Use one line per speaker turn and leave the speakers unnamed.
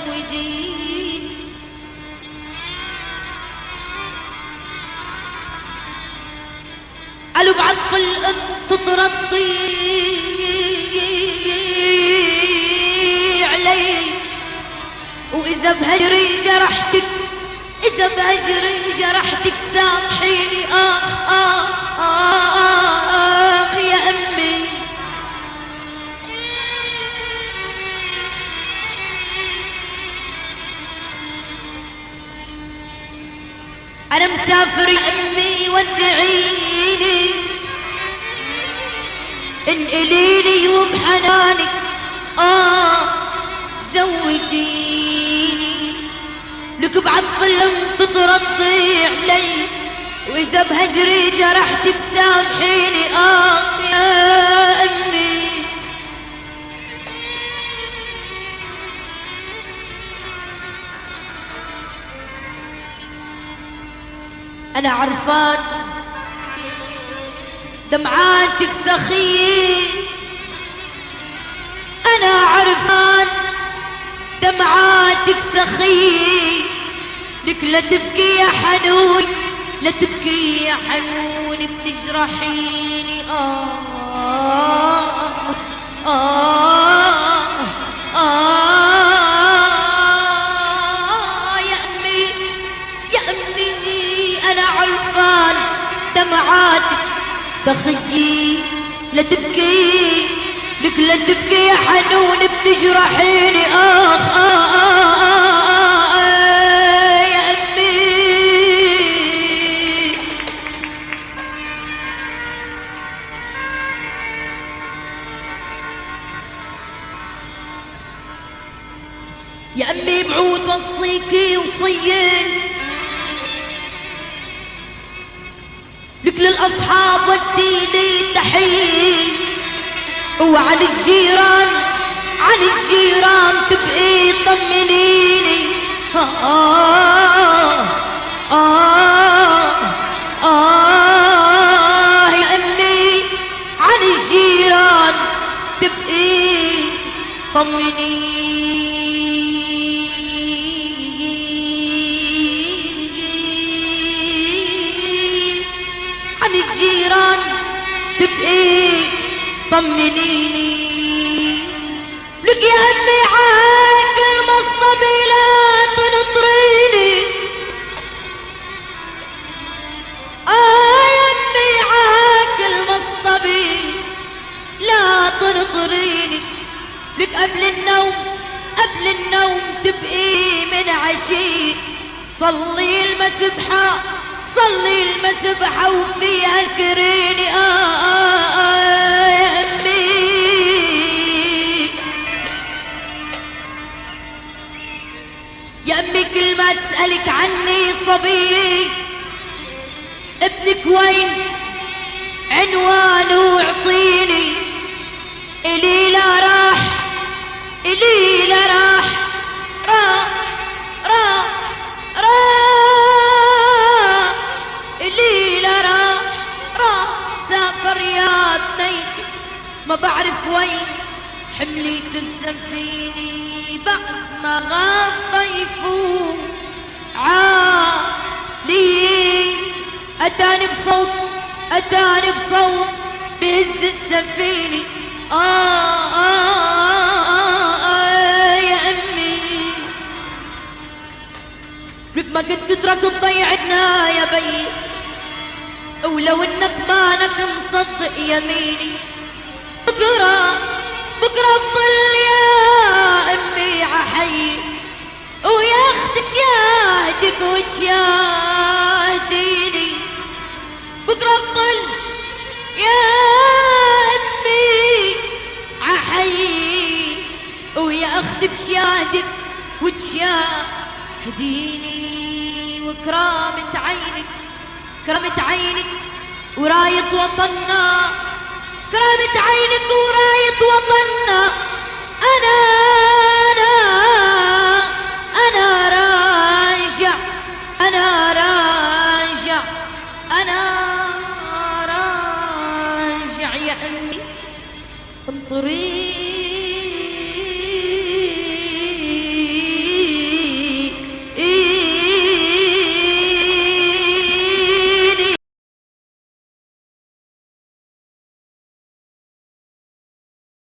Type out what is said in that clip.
زوديني. قالوا بعطف الأم تترضي علي، وإذا بهجري جرحتك، إذا بهجري جرحتك سامحيني. آخ آخ آخ يا أمي. أنا مسافر يا أمي ودعيني، انقليني وبحنانك زوديني. لك بعطف الأم تترضي علي، وإذا بهجري جرحتك سامحيني. يا أمي. أنا عرفان دمعاتك سخية، أنا عرفان دمعاتك سخية. لك لا تبكي يا حنون، لا تبكي يا حنون بتجرحيني. يا أمي يا أمي. أنا عرفان دمعاتك سخية، لا تبكي، لك لا تبكي يا حنون بتجرحيني. يا أمي. يا أمي بعود وصيكي وصيين، لك للأصحاب وديني تحية، وعن الجيران عن الجيران تبقي طمنيني. يا أمي عن الجيران تبقي طمنيني. عن الجيران تبقي طمنيني. لك يا أمي عاك المصطبي لا تنطريني. يا أمي عاك المصطبي لا تنطريني. لك قبل النوم قبل النوم تبقي من عشي صلي المسبحة صلي المسبحة وفيها اذكريني. يا أمي. يا أمي كل ما تسألك عني صبي ابنك وين عنوانه اعطيني. إلي لا راح إلي لا راح راح راح راح إلي لا راح راح سافر يا بنيتي ما بعرف وين حملي لسه فيني. بعد ما غاب طيفه عالي أتاني بصوت أتاني بصوت بهز السفينة. يا أمي. لك ما كنت تترك تضيعنا يا بي، ولو انك مانك مصدق يميني بكرة بكرة بطل يا أمي عحي، وياخد شاهدك وتشاهديني. بكرة بطل يا أمي عحي، وياخد بشاهدك وتشاهديني. وكرامة عينك كرامة عينك وراية وطننا، كرامة عينك وراية وطننا